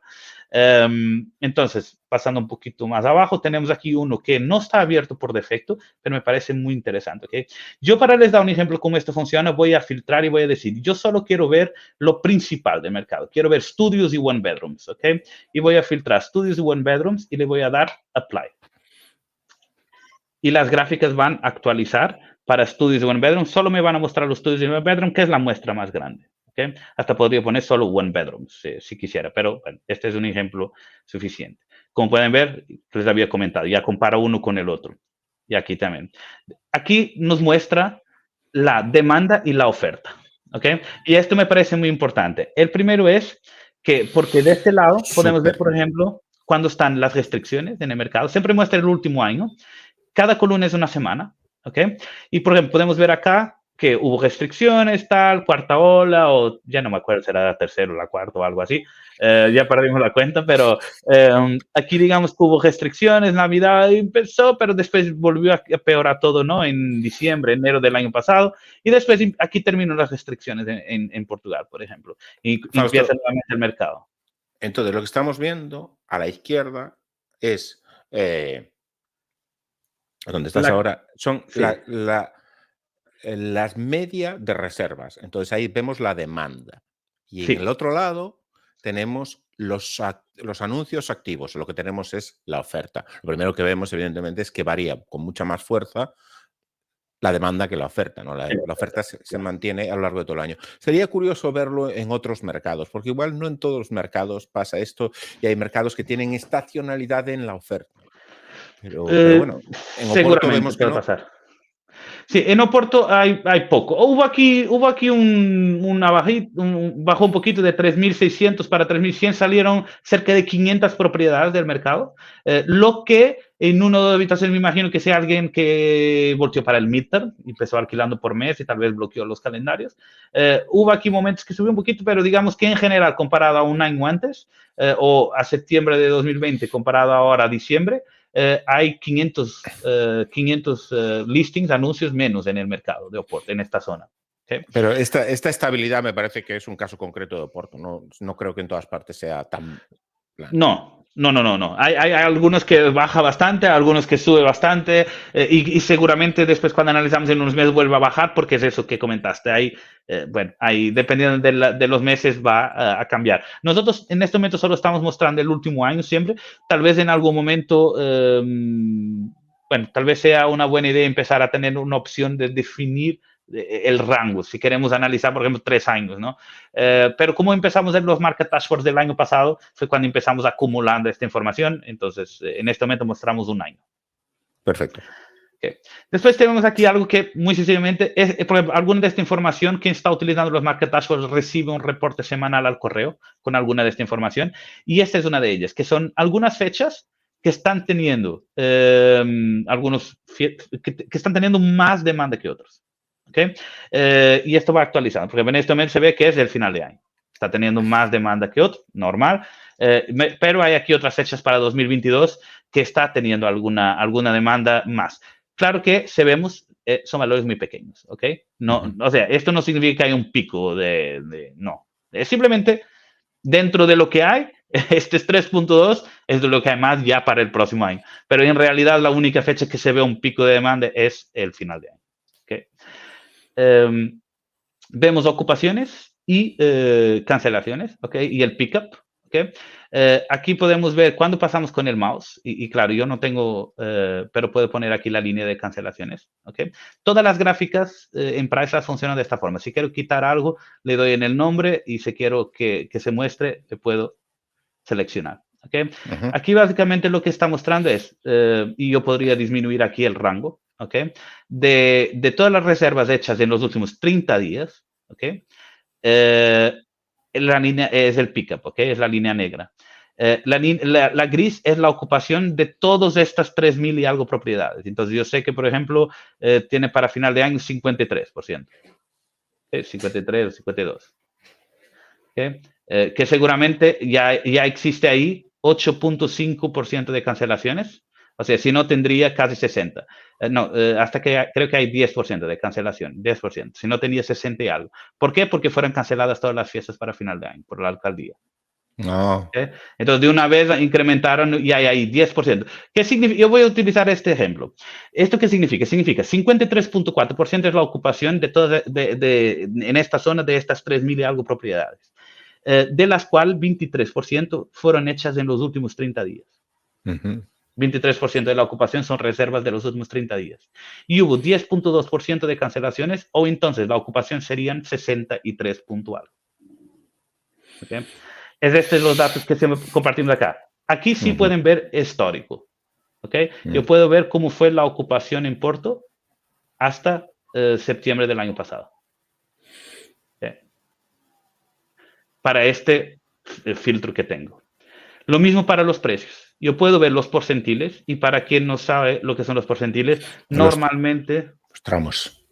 Entonces, pasando un poquito más abajo, tenemos aquí uno que no está abierto por defecto, pero me parece muy interesante. ¿Okay? Yo para les dar un ejemplo cómo esto funciona, voy a filtrar y voy a decir, yo solo quiero ver lo principal del mercado. Quiero ver studios y one bedrooms. ¿Ok? Y voy a filtrar studios y one bedrooms y le voy a dar apply. Y las gráficas van a actualizar para studios y one bedroom. Solo me van a mostrar los studios y one bedroom, que es la muestra más grande. ¿Okay? Hasta podría poner solo one bedroom, si quisiera, pero bueno, este es un ejemplo suficiente. Como pueden ver, les había comentado, ya compara uno con el otro. Y aquí también. Aquí nos muestra la demanda y la oferta. ¿Okay? Y esto me parece muy importante. El primero es que, porque de este lado podemos ver, Súper. por ejemplo, cuándo están las restricciones en el mercado. Siempre muestra el último año. Cada columna es una semana, ¿ok? Y por ejemplo, podemos ver acá que hubo restricciones, tal, cuarta ola, o ya no me acuerdo si era la tercera o la cuarta o algo así, ya perdimos la cuenta, pero aquí digamos que hubo restricciones, Navidad empezó, pero después volvió a empeorar todo, ¿no? En diciembre, enero del año pasado, y después aquí terminan las restricciones en Portugal, por ejemplo, y empieza Fausto, nuevamente el mercado. Entonces, lo que estamos viendo a la izquierda es, donde estás La, ahora, son sí, las media de reservas. Entonces, ahí vemos la demanda. Y en el sí. otro lado tenemos los anuncios activos. Lo que tenemos es la oferta. Lo primero que vemos, evidentemente, es que varía con mucha más fuerza la demanda que la oferta, ¿no? La oferta se mantiene a lo largo de todo el año. Sería curioso verlo en otros mercados, porque igual no en todos los mercados pasa esto y hay mercados que tienen estacionalidad en la oferta. Pero bueno, en Oporto Seguramente vemos que puede no. pasar. Sí, en Oporto hay poco. Hubo aquí una bajita, bajó un poquito de 3.600 para 3.100, salieron cerca de 500 propiedades del mercado, lo que en uno de habitaciones me imagino que sea alguien que volteó para el midterm, empezó alquilando por mes y tal vez bloqueó los calendarios. Hubo aquí momentos que subió un poquito, pero digamos que en general comparado a un año antes o a septiembre de 2020 comparado ahora a diciembre, hay 500 listings, anuncios menos en el mercado de Oporto, en esta zona. ¿Okay? Pero esta estabilidad me parece que es un caso concreto de Oporto. No creo que en todas partes sea tan plano. No. Hay algunos que baja bastante, algunos que sube bastante y seguramente después cuando analizamos en unos meses vuelva a bajar porque es eso que comentaste. Ahí dependiendo de los meses va a cambiar. Nosotros en este momento solo estamos mostrando el último año siempre. Tal vez en algún momento, tal vez sea una buena idea empezar a tener una opción de definir el rango, si queremos analizar, por ejemplo, 3 años, ¿no? Pero como empezamos en los Market Dashboards del año pasado, fue cuando empezamos acumulando esta información, entonces en este momento mostramos un año. Perfecto. Okay. Después tenemos aquí algo que muy sencillamente es, por ejemplo, alguna de esta información, quien está utilizando los Market Dashboards recibe un reporte semanal al correo con alguna de esta información y esta es una de ellas, que son algunas fechas que están teniendo que están teniendo más demanda que otros. ¿Okay? Y esto va actualizando, porque en este momento se ve que es el final de año. Está teniendo más demanda que otro, normal. Pero hay aquí otras fechas para 2022 que está teniendo alguna demanda más. Claro que sabemos, son valores muy pequeños, ¿ok? No, o sea, esto no significa que hay un pico no. Es simplemente dentro de lo que hay, este es 3.2, es de lo que hay más ya para el próximo año. Pero en realidad la única fecha que se ve un pico de demanda es el final de año. ¿Okay? Vemos ocupaciones y cancelaciones, ¿ok? Y el pickup, ¿ok? Aquí podemos ver cuándo pasamos con el mouse, y claro, yo no tengo, pero puedo poner aquí la línea de cancelaciones, ¿ok? Todas las gráficas en Priceless funcionan de esta forma. Si quiero quitar algo, le doy en el nombre y si quiero que se muestre, le puedo seleccionar. ¿Okay? Aquí básicamente lo que está mostrando es, y yo podría disminuir aquí el rango, ¿okay? De todas las reservas hechas en los últimos 30 días, ¿okay? La línea es el pickup, ¿okay? Es la línea negra. La gris es la ocupación de todas estas 3.000 y algo propiedades. Entonces yo sé que, por ejemplo, tiene para final de año 53%. ¿Okay? 53 o 52. ¿Okay? Que seguramente ya existe ahí 8.5% de cancelaciones. O sea, si no, tendría casi 60. Hasta que creo que hay 10% de cancelación, 10%. Si no, tenía 60 y algo. ¿Por qué? Porque fueron canceladas todas las fiestas para final de año por la alcaldía. No. ¿Okay? Entonces, de una vez incrementaron y hay ahí 10%. ¿Qué significa? Yo voy a utilizar este ejemplo. ¿Esto qué significa? Significa 53.4% es la ocupación de todas en esta zona de estas 3.000 y algo propiedades. De las cuales 23% fueron hechas en los últimos 30 días. 23% de la ocupación son reservas de los últimos 30 días. Y hubo 10.2% de cancelaciones, o entonces la ocupación serían 63 puntual. ¿Okay? Estos los datos que compartimos acá. Aquí sí pueden ver histórico. ¿Okay? Yo puedo ver cómo fue la ocupación en Porto hasta septiembre del año pasado. Para este filtro que tengo. Lo mismo para los precios. Yo puedo ver los porcentiles y para quien no sabe lo que son los porcentiles, normalmente... Los tramos.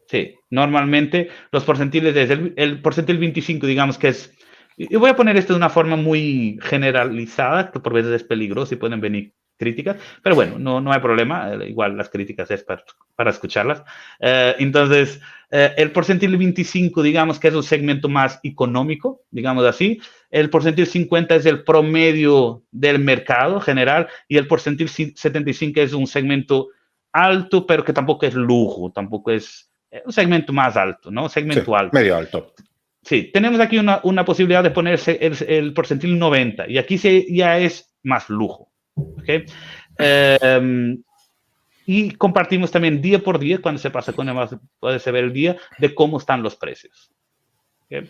Sí, normalmente los porcentiles es el porcentil 25, digamos que es... Yo voy a poner esto de una forma muy generalizada, que por veces es peligroso y pueden venir críticas, pero bueno, no hay problema, igual las críticas es para escucharlas. Entonces, el porcentil 25, digamos que es un segmento más económico, digamos así. El porcentil 50 es el promedio del mercado general y el porcentil 75 es un segmento alto, pero que tampoco es lujo, tampoco es un segmento más alto, ¿no? Segmento sí, alto. medio alto. Sí, tenemos aquí una posibilidad de ponerse el porcentil 90 y aquí ya es más lujo. ¿Okay? Y compartimos también día por día, cuando se pasa con el puede ver el día, de cómo están los precios. ¿Okay?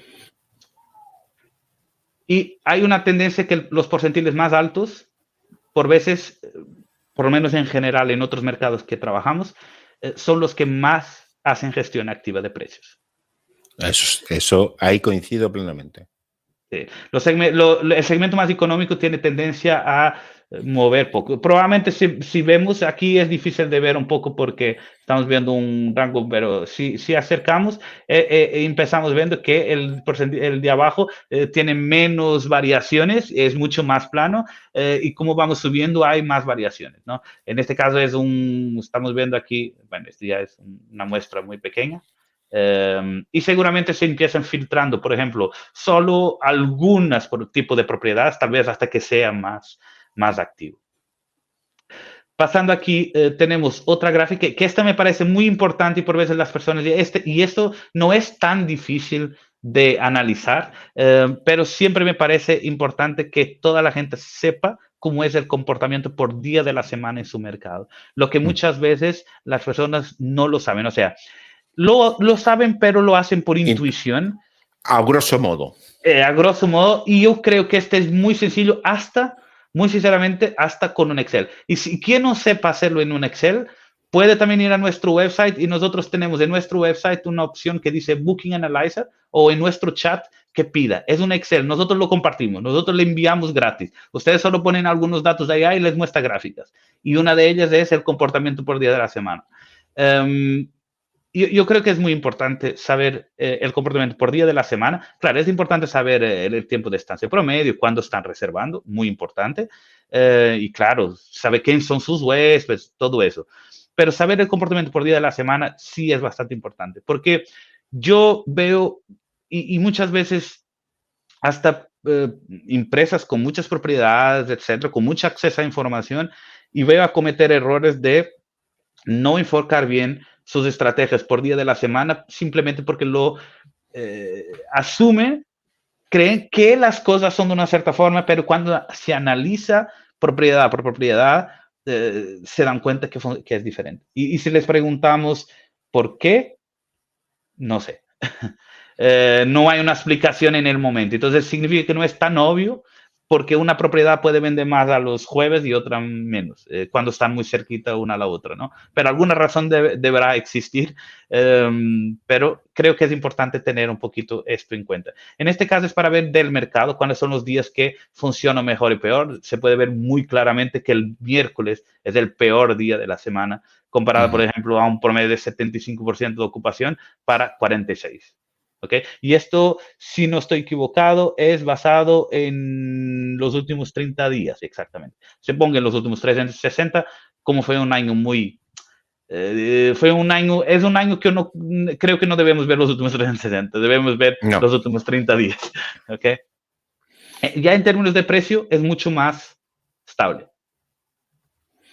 Y hay una tendencia que los porcentiles más altos, por veces, por lo menos en general en otros mercados que trabajamos, son los que más hacen gestión activa de precios. Eso ahí coincido plenamente. Sí. El segmento más económico tiene tendencia a mover poco. Probablemente si vemos aquí es difícil de ver un poco porque estamos viendo un rango, pero si acercamos, empezamos viendo que el de abajo tiene menos variaciones, es mucho más plano y como vamos subiendo hay más variaciones, ¿no? En este caso estamos viendo aquí, bueno, este ya es una muestra muy pequeña. Y seguramente se empiezan filtrando, por ejemplo, solo algunas por tipo de propiedades, tal vez hasta que sea más activo. Pasando aquí, tenemos otra gráfica que esta me parece muy importante y por veces las personas y esto no es tan difícil de analizar, pero siempre me parece importante que toda la gente sepa cómo es el comportamiento por día de la semana en su mercado. Lo que muchas veces las personas no lo saben. O sea, lo saben, pero lo hacen por intuición. A grosso modo. A grosso modo, y yo creo que este es muy sencillo muy sinceramente, hasta con un Excel. Y si quien no sepa hacerlo en un Excel, puede también ir a nuestro website y nosotros tenemos en nuestro website una opción que dice Booking Analyzer o en nuestro chat que pida. Es un Excel, nosotros lo compartimos, nosotros le enviamos gratis. Ustedes solo ponen algunos datos de allá y les muestra gráficas. Y una de ellas es el comportamiento por día de la semana. Yo creo que es muy importante saber el comportamiento por día de la semana. Claro, es importante saber el tiempo de estancia promedio, cuándo están reservando, muy importante. Y claro, saber quién son sus huéspedes, todo eso. Pero saber el comportamiento por día de la semana sí es bastante importante, porque yo veo, y muchas veces hasta empresas con muchas propiedades, etcétera, con mucho acceso a información, y veo a cometer errores de no enfocar bien sus estrategias por día de la semana simplemente porque lo asume, creen que las cosas son de una cierta forma, pero cuando se analiza propiedad por propiedad, se dan cuenta que es diferente. Y si les preguntamos por qué, no sé. No hay una explicación en el momento. Entonces significa que no es tan obvio porque una propiedad puede vender más a los jueves y otra menos, cuando están muy cerquita una a la otra, ¿no? Pero alguna razón deberá existir, pero creo que es importante tener un poquito esto en cuenta. En este caso es para ver del mercado cuáles son los días que funcionan mejor y peor. Se puede ver muy claramente que el miércoles es el peor día de la semana, comparado, por ejemplo, a un promedio de 75% de ocupación para 46%. ¿Okay? Y esto, si no estoy equivocado, es basado en los últimos 30 días, exactamente. Se ponga en los últimos 360, como fue un año muy... es un año que no, creo que no debemos ver los últimos 360, debemos ver los últimos 30 días. ¿Okay? Ya en términos de precio, es mucho más estable.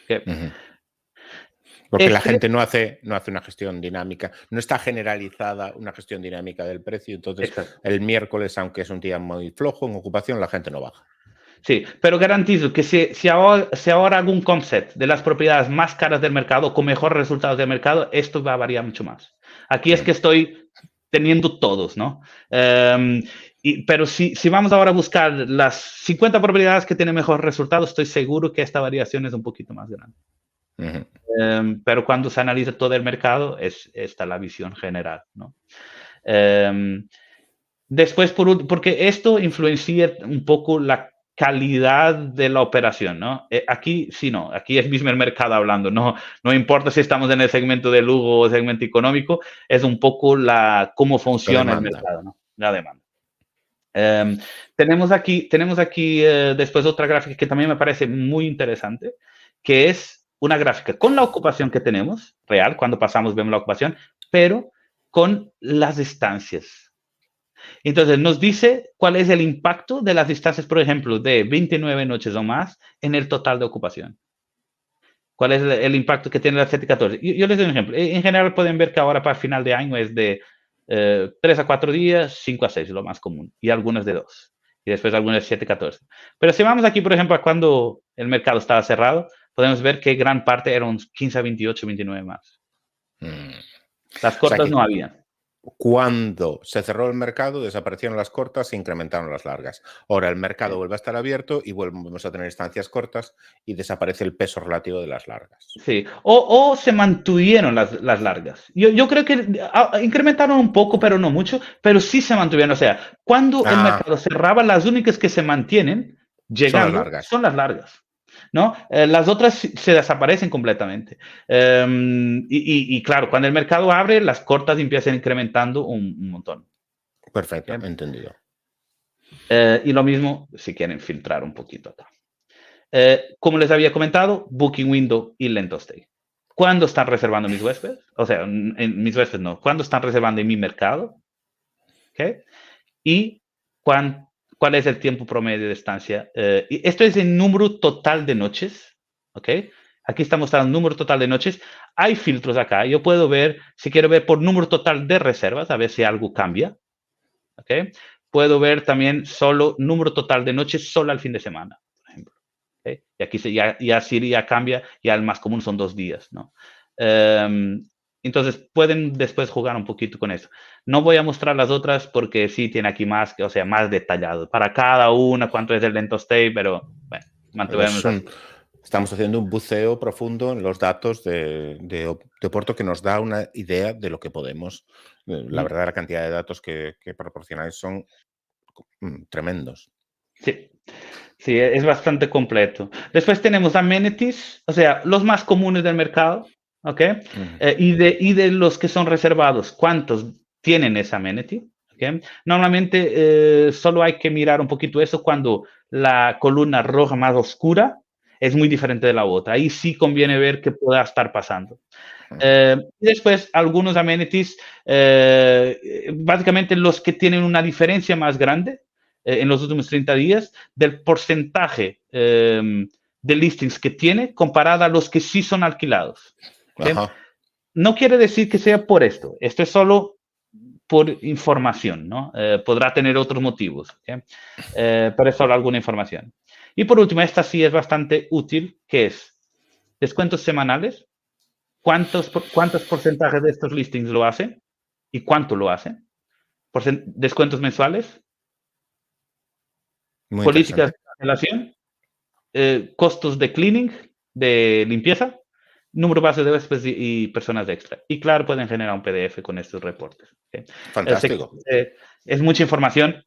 ¿Okay? Porque la gente no hace una gestión dinámica, no está generalizada una gestión dinámica del precio, entonces el miércoles, aunque es un día muy flojo en ocupación, la gente no baja. Sí, pero garantizo que si ahora hago un concept de las propiedades más caras del mercado con mejores resultados del mercado, esto va a variar mucho más. Aquí es que estoy teniendo todos, ¿no? Pero si vamos ahora a buscar las 50 propiedades que tienen mejores resultados, estoy seguro que esta variación es un poquito más grande. Pero cuando se analiza todo el mercado, es esta la visión general, ¿no? Después, porque esto influencia un poco la calidad de la operación, ¿no? Aquí sí, no, aquí es mismo el mercado hablando, no importa si estamos en el segmento de lujo o segmento económico, es un poco cómo funciona el mercado, ¿no? La demanda. Tenemos aquí después otra gráfica que también me parece muy interesante, que es una gráfica con la ocupación que tenemos, real, cuando pasamos vemos la ocupación, pero con las distancias. Entonces nos dice cuál es el impacto de las distancias, por ejemplo, de 29 noches o más en el total de ocupación. ¿Cuál es el impacto que tiene la 714? Yo les doy un ejemplo. En general pueden ver que ahora para final de año es de 3 a 4 días, 5 a 6 lo más común, y algunas de 2. Y después algunas de 7 a 14. Pero si vamos aquí, por ejemplo, a cuando el mercado estaba cerrado, podemos ver que gran parte eran 15 a 28, 29 más. Mm. Las O sea cortas que no había. cuando se cerró el mercado, desaparecieron las cortas e incrementaron las largas. Ahora el mercado Sí. vuelve a estar abierto y volvemos a tener estancias cortas y desaparece el peso relativo de las largas. Sí, o se mantuvieron las largas. Yo creo que incrementaron un poco, pero no mucho, pero sí se mantuvieron. O sea, cuando el Ah, mercado cerraba, las únicas que se mantienen son las llegando largas. son las largas, ¿no? Las otras se desaparecen completamente. Y claro, cuando el mercado abre, las cortas empiezan incrementando un montón. Perfecto, ¿Ok? entendido. Y lo mismo si quieren filtrar un poquito acá. Como les había comentado, Booking Window y Lento Stay. ¿Cuándo están reservando mis huéspedes? O sea, en mis huéspedes no. ¿Cuándo están reservando en mi mercado? ¿Okay? Y cuál es el tiempo promedio de estancia. Y esto es el número total de noches. ¿Ok? Aquí está mostrando el número total de noches. Hay filtros acá. Yo puedo ver, si quiero ver por número total de reservas, a ver si algo cambia. ¿Ok? Puedo ver también solo número total de noches solo al fin de semana, por ejemplo. ¿Okay? Y aquí ya Siri ya cambia, ya el más común son 2 días, ¿no? Entonces pueden después jugar un poquito con eso. No voy a mostrar las otras porque sí tiene aquí más, o sea, más detallado. Para cada una, cuánto es el lento stay, pero bueno, mantuvemos así. Estamos haciendo un buceo profundo en los datos de Oporto que nos da una idea de lo que podemos. La Ujú. verdad, la cantidad de datos que proporcionáis son tremendos. Sí, sí, es bastante completo. Después tenemos amenities, o sea, los más comunes del mercado, ¿ok? Ujú. Y de los que son reservados, ¿cuántos tienen esa amenity? ¿Ok? Normalmente solo hay que mirar un poquito eso cuando la columna roja más oscura es muy diferente de la otra. Ahí sí conviene ver qué pueda estar pasando. Y después algunos amenities, básicamente los que tienen una diferencia más grande en los últimos 30 días del porcentaje de listings que tiene comparada a los que sí son alquilados. ¿Okay? Ajá. No quiere decir que sea por esto es solo por información, ¿no? Podrá tener otros motivos, ¿okay? Pero es solo alguna información. Y por último, esta sí es bastante útil, que es descuentos semanales. ¿Cuántos porcentajes de estos listings lo hacen? ¿Y cuánto lo hacen? Descuentos mensuales, Muy políticas interesante. de cancelación, costos de cleaning, de limpieza, número base de huéspedes y personas extra. Y claro, pueden generar un PDF con estos reportes. ¿Okay? Fantástico. Es mucha información,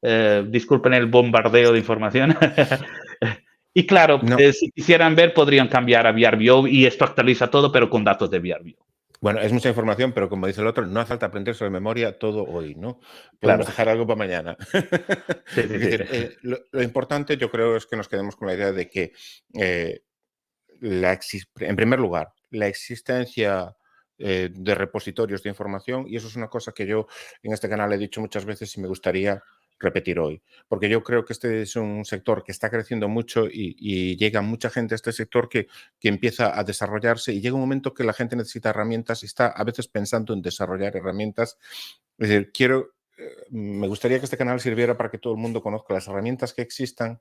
disculpen el bombardeo de información. Y claro, No, si quisieran ver, podrían cambiar a VRBO y esto actualiza todo, pero con datos de VRBO. bueno, es mucha información, pero como dice el otro, no hace falta aprender sobre memoria todo hoy, ¿no? Podemos Claro. dejar algo para mañana. Sí, sí, Es sí. decir, lo importante yo creo es que nos quedemos con la idea de que, eh, en primer lugar, la existencia de repositorios de información, y eso es una cosa que yo en este canal he dicho muchas veces y me gustaría repetir hoy, porque yo creo que este es un sector que está creciendo mucho y llega mucha gente a este sector que empieza a desarrollarse y llega un momento que la gente necesita herramientas y está a veces pensando en desarrollar herramientas. Es decir, me gustaría que este canal sirviera para que todo el mundo conozca las herramientas que existan,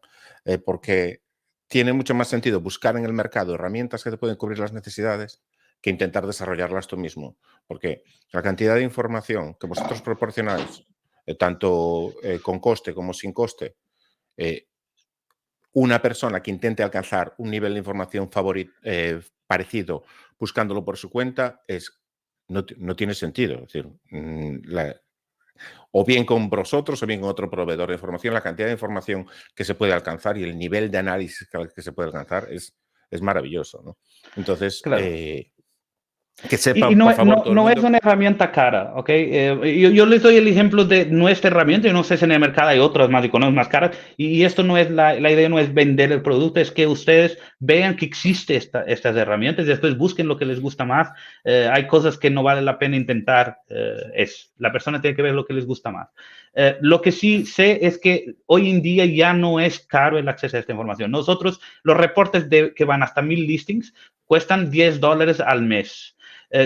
porque tiene mucho más sentido buscar en el mercado herramientas que te pueden cubrir las necesidades que intentar desarrollarlas tú mismo. Porque la cantidad de información que vosotros proporcionáis, tanto con coste como sin coste, eh, una persona que intente alcanzar un nivel de información parecido buscándolo por su cuenta no tiene sentido. Es decir, o bien con vosotros o bien con otro proveedor de información, la cantidad de información que se puede alcanzar y el nivel de análisis que se puede alcanzar es maravilloso, ¿no? Entonces, Claro. Que Y sepa, no, por favor, todo el no es mundo. una herramienta cara, ¿ok? Yo les doy el ejemplo de nuestra herramienta, yo no sé si en el mercado hay otras más económicas, más caras, y esto no es la idea no es vender el producto, es que ustedes vean que existe estas herramientas y después busquen lo que les gusta más. Hay cosas que no vale la pena intentar, la persona tiene que ver lo que les gusta más. Lo que sí sé es que hoy en día ya no es caro el acceso a esta información. Nosotros, los reportes que van hasta 1000 listings cuestan $10 al mes,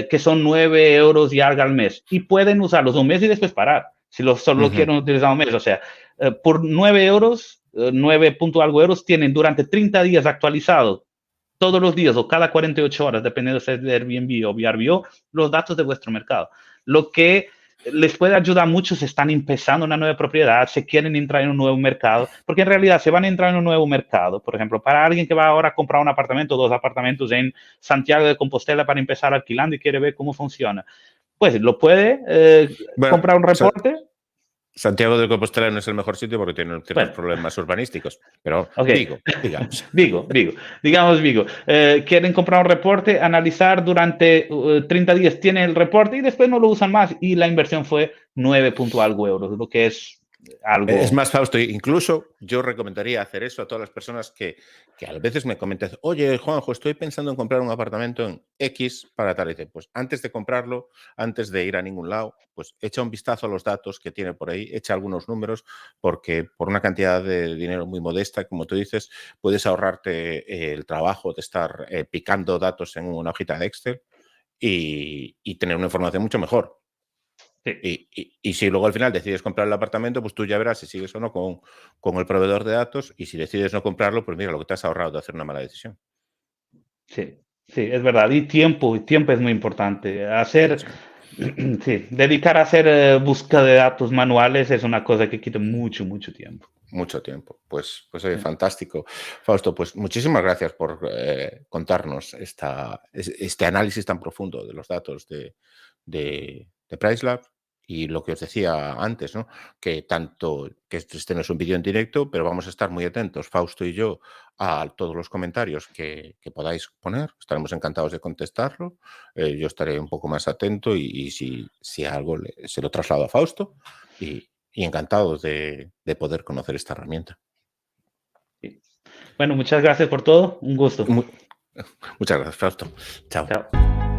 que son 9 euros y algo al mes. Y pueden usarlos un mes y después parar, si solo lo quieren utilizar un mes. O sea, por 9 euros, 9 punto algo euros, tienen durante 30 días actualizado todos los días o cada 48 horas, dependiendo si es de Airbnb o VRBO, los datos de vuestro mercado. Lo que les puede ayudar mucho si están empezando una nueva propiedad, si quieren entrar en un nuevo mercado, porque en realidad se van a entrar en un nuevo mercado, por ejemplo, para alguien que va ahora a comprar un apartamento, 2 apartamentos en Santiago de Compostela para empezar alquilando y quiere ver cómo funciona, pues lo puede Bueno, comprar un reporte. Santiago de Compostela no es el mejor sitio porque tiene ciertos Bueno, problemas urbanísticos, pero ok, Vigo, digamos. Vigo, digamos Vigo. Quieren comprar un reporte, analizar durante 30 días, tienen el reporte y después no lo usan más y la inversión fue 9 punto algo euros, lo que es Es algo. más, Fausto, incluso yo recomendaría hacer eso a todas las personas que a veces me comentan, oye, Juanjo, estoy pensando en comprar un apartamento en X para tal. Y dice, pues antes de comprarlo, antes de ir a ningún lado, pues echa un vistazo a los datos que tiene por ahí, echa algunos números, porque por una cantidad de dinero muy modesta, como tú dices, puedes ahorrarte el trabajo de estar picando datos en una hojita de Excel y tener una información mucho mejor. Sí, Y si luego al final decides comprar el apartamento, pues tú ya verás si sigues o no con el proveedor de datos y si decides no comprarlo, pues mira lo que te has ahorrado de hacer una mala decisión. sí, sí, es verdad. Y tiempo es muy importante. Sí. Sí, dedicar a hacer búsqueda de datos manuales es una cosa que quita mucho, mucho tiempo. Mucho tiempo. Pues oye, Sí. fantástico. Fausto, pues muchísimas gracias por contarnos este análisis tan profundo de los datos de PriceLab y lo que os decía antes, ¿no? Que tanto que este no es un vídeo en directo, pero vamos a estar muy atentos, Fausto y yo, a todos los comentarios que podáis poner. Estaremos encantados de contestarlo. Yo estaré un poco más atento y si algo se lo traslado a Fausto y encantados de poder conocer esta herramienta. Sí. Bueno, muchas gracias por todo. Un gusto. Muchas gracias, Fausto. Chao. Chao.